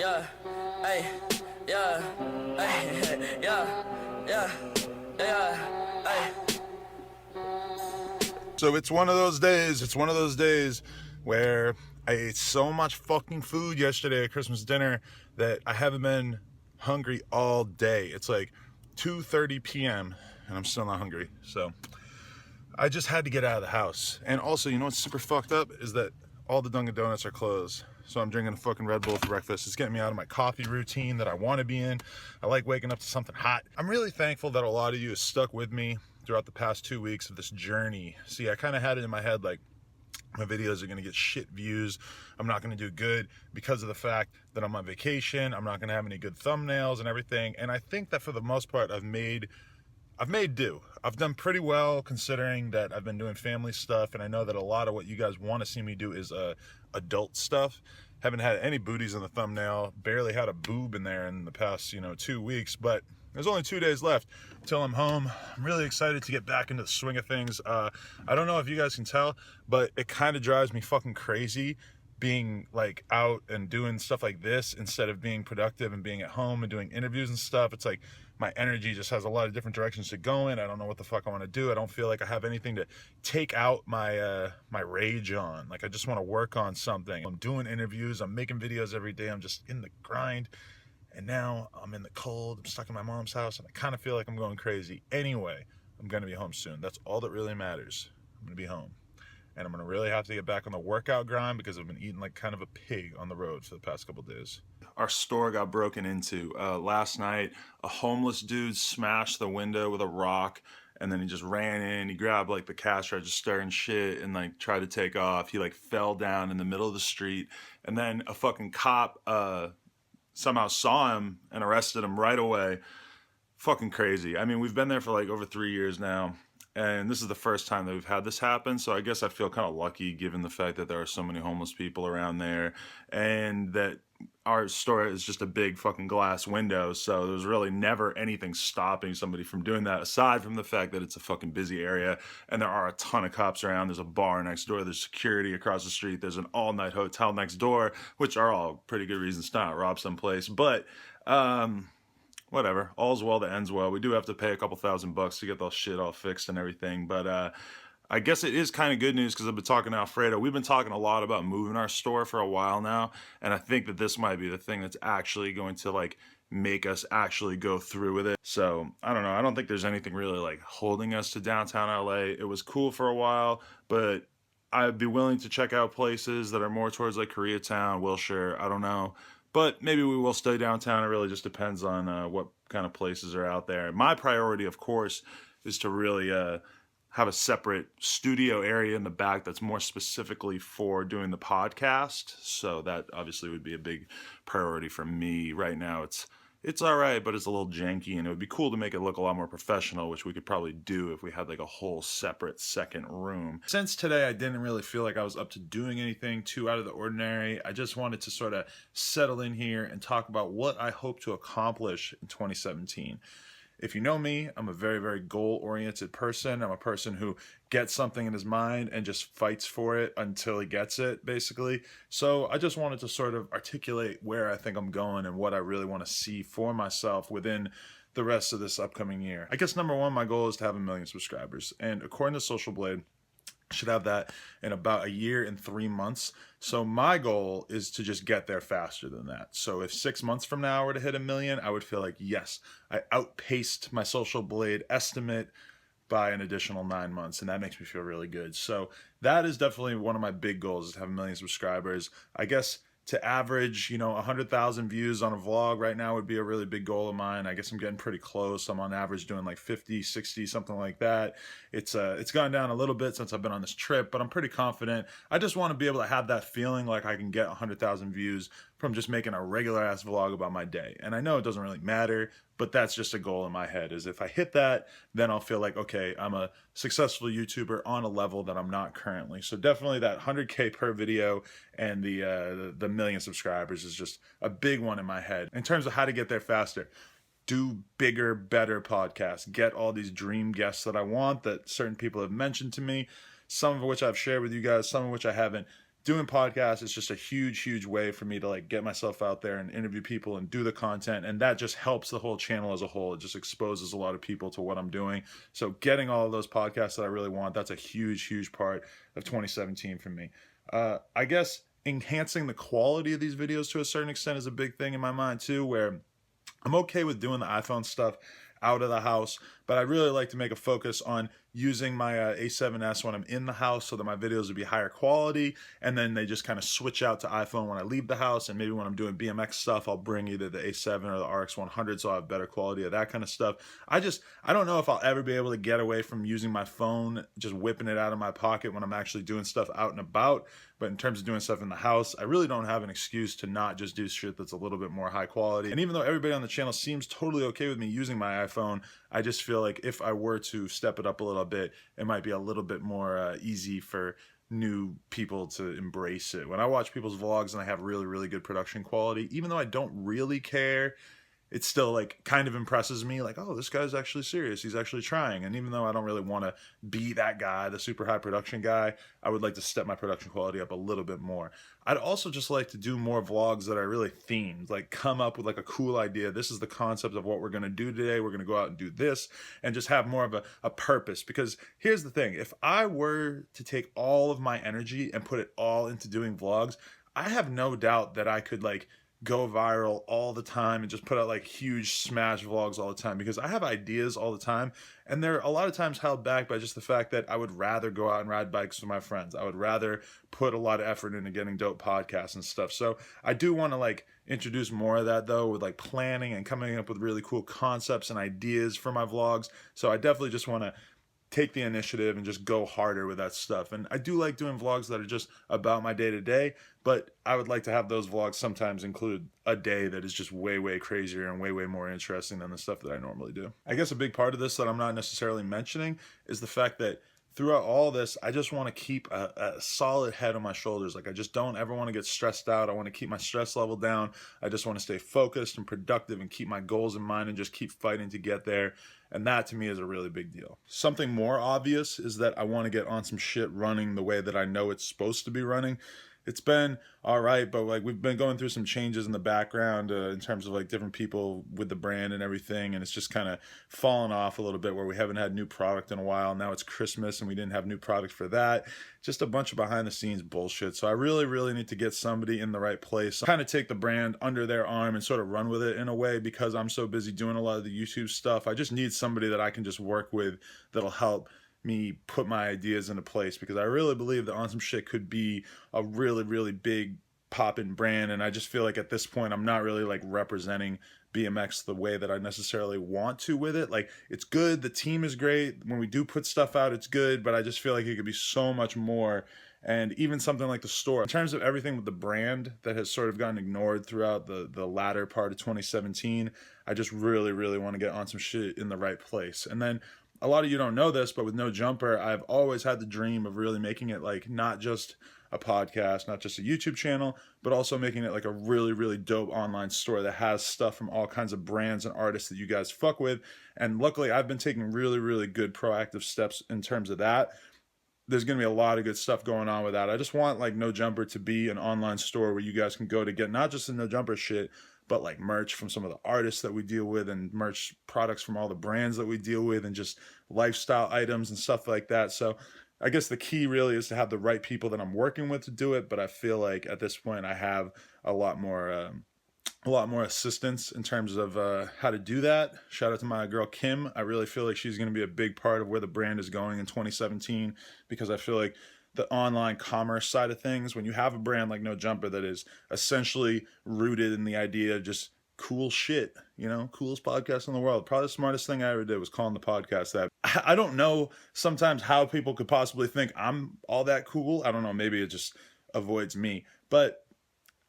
yeah, hey, yeah, hey, yeah, yeah, yeah, hey. So it's one of those days. It's one of those days where I ate so much fucking food yesterday at Christmas dinner that I haven't been hungry all day. It's like 2:30 p.m. and I'm still not hungry. So I just had to get out of the house. And also, you know what's super fucked up is that all the Dunkin' Donuts are closed. So I'm drinking a fucking Red Bull for breakfast. It's getting me out of my coffee routine that I want to be in. I like waking up to something hot. I'm really thankful that a lot of you have stuck with me throughout the past 2 weeks of this journey. See, I kind of had it in my head like my videos are going to get shit views. I'm not going to do good because of the fact that I'm on vacation. I'm not going to have any good thumbnails and everything. And I think that for the most part, I've made do. I've done pretty well considering that I've been doing family stuff, and I know that a lot of what you guys want to see me do is adult stuff. Haven't had any booties in the thumbnail, barely had a boob in there in the past 2 weeks, but there's only 2 days left till I'm home. I'm really excited to get back into the swing of things. I don't know if you guys can tell, but it kind of drives me fucking crazy being like out and doing stuff like this instead of being productive and being at home and doing interviews and stuff. It's like my energy just has a lot of different directions to go in. I don't know what the fuck I want to do. I don't feel like I have anything to take out my my rage on. Like I just want to work on something. I'm doing interviews, I'm making videos every day, I'm just in the grind. And now I'm in the cold, I'm stuck in my mom's house, and I kind of feel like I'm going crazy. Anyway, I'm gonna be home soon. That's all that really matters. I'm gonna be home. And I'm gonna really have to get back on the workout grind because I've been eating like kind of a pig on the road for the past couple days. Our store got broken into last night. A homeless dude smashed the window with a rock, and then he just ran in. He grabbed like the cash register and shit, and like tried to take off. He like fell down in the middle of the street, and then a fucking cop somehow saw him and arrested him right away. Fucking crazy. I mean, we've been there for like over 3 years now, and this is the first time that we've had this happen. So I guess I feel kind of lucky given the fact that there are so many homeless people around there, and that our store is just a big fucking glass window. So there's really never anything stopping somebody from doing that, aside from the fact that it's a fucking busy area and there are a ton of cops around. There's a bar next door, there's security across the street, there's an all-night hotel next door, which are all pretty good reasons to not rob someplace. But whatever, all's well that ends well. We do have to pay a couple $1,000 to get the shit all fixed and everything, but I guess it is kind of good news because I've been talking to Alfredo. We've been talking a lot about moving our store for a while now, and I think that this might be the thing that's actually going to like make us actually go through with it. So I don't know. I don't think there's anything really like holding us to downtown LA. It was cool for a while, but I'd be willing to check out places that are more towards like Koreatown, Wilshire. I don't know. But maybe we will stay downtown. It really just depends on what kind of places are out there. My priority, of course, is to really have a separate studio area in the back that's more specifically for doing the podcast. So that obviously would be a big priority for me right now. It's all right, but it's a little janky, and it would be cool to make it look a lot more professional, which we could probably do if we had like a whole separate second room. Since today I didn't really feel like I was up to doing anything too out of the ordinary, I just wanted to sort of settle in here and talk about what I hope to accomplish in 2017. If you know me, I'm a very, very goal-oriented person. I'm a person who gets something in his mind and just fights for it until he gets it, basically. So I just wanted to sort of articulate where I think I'm going and what I really want to see for myself within the rest of this upcoming year. I guess number one, my goal is to have 1 million subscribers. And according to Social Blade, should have that in about a year and 3 months. So my goal is to just get there faster than that. So if 6 months from now I were to hit 1 million, I would feel like, yes, I outpaced my Social Blade estimate by an additional 9 months, and that makes me feel really good. So that is definitely one of my big goals, is to have 1 million subscribers. I guess to average, 100,000 views on a vlog right now would be a really big goal of mine. I guess I'm getting pretty close. I'm on average doing like 50, 60, something like that. It's gone down a little bit since I've been on this trip, but I'm pretty confident. I just want to be able to have that feeling like I can get 100,000 views from just making a regular ass vlog about my day. And I know it doesn't really matter, but that's just a goal in my head, is if I hit that, then I'll feel like, okay, I'm a successful YouTuber on a level that I'm not currently. So definitely that 100K per video and the 1 million subscribers is just a big one in my head. In terms of how to get there faster, do bigger, better podcasts, get all these dream guests that I want, that certain people have mentioned to me, some of which I've shared with you guys, some of which I haven't. doing podcasts is just a huge way for me to like get myself out there and interview people and do the content, and that just helps the whole channel as a whole. It just exposes a lot of people to what I'm doing. So getting all of those podcasts that I really want, that's a huge part of 2017 for me. I guess enhancing the quality of these videos to a certain extent is a big thing in my mind too, where I'm okay with doing the iPhone stuff out of the house, but I really like to make a focus on using my A7S when I'm in the house so that my videos would be higher quality, and then they just kind of switch out to iPhone when I leave the house, and maybe when I'm doing BMX stuff, I'll bring either the A7 or the RX 100 so I'll have better quality of that kind of stuff. I don't know if I'll ever be able to get away from using my phone, just whipping it out of my pocket when I'm actually doing stuff out and about, but in terms of doing stuff in the house, I really don't have an excuse to not just do shit that's a little bit more high quality. And even though everybody on the channel seems totally okay with me using my iPhone, I just feel like if I were to step it up a little bit, it might be a little bit more easy for new people to embrace it. When I watch people's vlogs and I have really good production quality, even though I don't really care, it still like kind of impresses me, like, oh, this guy's actually serious, he's actually trying. And even though I don't really want to be that guy, the super high production guy, I would like to step my production quality up a little bit more. I'd also just like to do more vlogs that are really themed, like come up with like a cool idea. This is the concept of what we're going to do today. We're going to go out and do this, and just have more of a purpose. Because here's the thing, if I were to take all of my energy and put it all into doing vlogs, I have no doubt that I could like go viral all the time and just put out like huge smash vlogs all the time, because I have ideas all the time, and they're a lot of times held back by just the fact that I would rather go out and ride bikes with my friends. I would rather put a lot of effort into getting dope podcasts and stuff. So I do want to like introduce more of that though, with like planning and coming up with really cool concepts and ideas for my vlogs. So I definitely just want to take the initiative and just go harder with that stuff. And I do like doing vlogs that are just about my day-to-day, but I would like to have those vlogs sometimes include a day that is just way crazier and way more interesting than the stuff that I normally do. I guess a big part of this that I'm not necessarily mentioning is the fact that throughout all this, I just want to keep a solid head on my shoulders. Like, I just don't ever want to get stressed out. I want to keep my stress level down. I just want to stay focused and productive and keep my goals in mind and just keep fighting to get there. And that to me is a really big deal. Something more obvious is that I want to get on some shit running the way that I know it's supposed to be running. It's been all right, but like we've been going through some changes in the background in terms of like different people with the brand and everything, and it's just kind of fallen off a little bit, where we haven't had new product in a while. Now it's Christmas and we didn't have new product for that. Just a bunch of behind the scenes bullshit. So I really need to get somebody in the right place, kind of take the brand under their arm and sort of run with it in a way, because I'm so busy doing a lot of the YouTube stuff. I just need somebody that I can just work with that'll help me put my ideas into place, because I really believe that On Some Shit could be a really big poppin' brand. And I just feel like at this point I'm not really like representing BMX the way that I necessarily want to with it. Like, it's good, the team is great, when we do put stuff out it's good, but I just feel like it could be so much more. And even something like the store, in terms of everything with the brand that has sort of gotten ignored throughout the latter part of 2017, I just really want to get On Some Shit in the right place. And then a lot of you don't know this, but with No Jumper, I've always had the dream of really making it like not just a podcast, not just a YouTube channel, but also making it like a really dope online store that has stuff from all kinds of brands and artists that you guys fuck with. And luckily, I've been taking really good proactive steps in terms of that. There's going to be a lot of good stuff going on with that. I just want like No Jumper to be an online store where you guys can go to get not just the No Jumper shit, but like merch from some of the artists that we deal with, and merch products from all the brands that we deal with, and just lifestyle items and stuff like that. So I guess the key really is to have the right people that I'm working with to do it. But I feel like at this point I have a lot more assistance in terms of how to do that. Shout out to my girl Kim. I really feel like she's going to be a big part of where the brand is going in 2017, because I feel like the online commerce side of things, when you have a brand like No Jumper that is essentially rooted in the idea of just cool shit, you know, coolest podcast in the world. Probably the smartest thing I ever did was calling the podcast that. I don't know sometimes how people could possibly think I'm all that cool. I don't know, maybe it just avoids me. But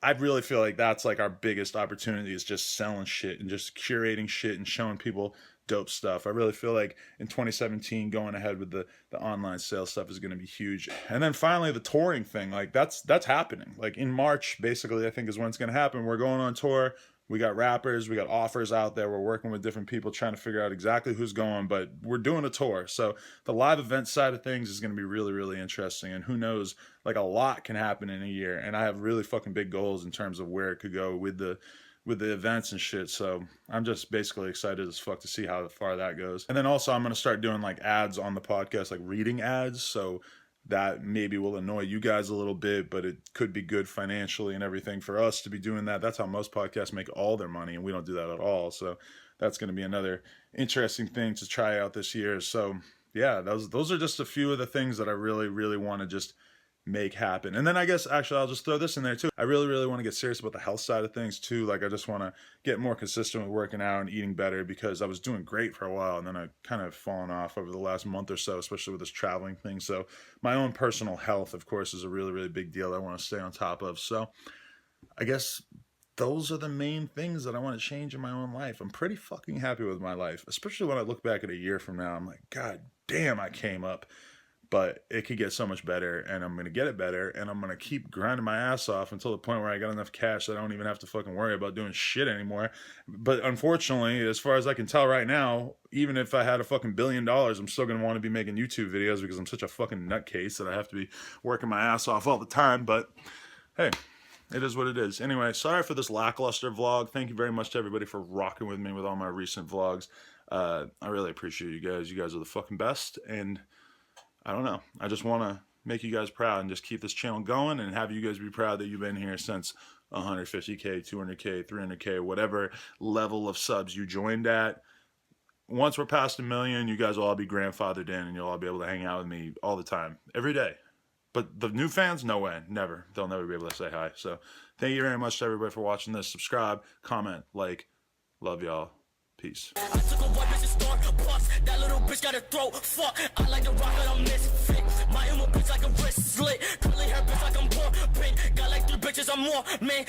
I really feel like that's like our biggest opportunity, is just selling shit and just curating shit and showing people dope stuff. I really feel like in 2017, going ahead with the online sales stuff is going to be huge. And then finally, the touring thing, like that's happening. Like in March, basically, I think is when it's going to happen. We're going on tour We got rappers, we got offers out there. We're working with different people trying to figure out exactly who's going, but we're doing a tour. So the live event side of things is going to be really, really interesting. And who knows, like a lot can happen in a year. And I have really fucking big goals in terms of where it could go with the events and shit. So I'm just basically excited as fuck to see how far that goes. And then also I'm going to start doing like ads on the podcast, like reading ads. So that maybe will annoy you guys a little bit, but it could be good financially and everything for us to be doing that. That's how most podcasts make all their money, and we don't do that at all. So that's going to be another interesting thing to try out this year. So yeah, those are just a few of the things that I really, really want to just make happen. And then I guess actually I'll just throw this in there too. I really, really want to get serious about the health side of things too. Like I just want to get more consistent with working out and eating better, because I was doing great for a while and then I kind of fallen off over the last month or so, especially with this traveling thing. So my own personal health, of course, is a really, really big deal that I want to stay on top of. So I guess those are the main things that I want to change in my own life. I'm pretty fucking happy with my life, especially when I look back at a year from now. I'm like, God damn, I came up. But it could get so much better, and I'm going to get it better, and I'm going to keep grinding my ass off until the point where I got enough cash that I don't even have to fucking worry about doing shit anymore. But unfortunately, as far as I can tell right now, even if I had a fucking $1 billion, I'm still going to want to be making YouTube videos because I'm such a fucking nutcase that I have to be working my ass off all the time. But hey, it is what it is. Anyway, sorry for this lackluster vlog. Thank you very much to everybody for rocking with me with all my recent vlogs. I really appreciate you guys. You guys are the fucking best, and I don't know. I just want to make you guys proud and just keep this channel going and have you guys be proud that you've been here since 150K, 200K, 300K, whatever level of subs you joined at. Once we're past 1 million, you guys will all be grandfathered in and you'll all be able to hang out with me all the time, every day. But the new fans, no way, never. They'll never be able to say hi. So thank you very much to everybody for watching this. Subscribe, comment, like. Love y'all. Peace. I took a white bitch and Starbucks. That little bitch got a throat. Fuck. I like the rock, but I'm misfit. My emo bitch like a wrist slit. Curly hair bitch like I'm poor. Pink. Got like 3 bitches, I'm more. Man.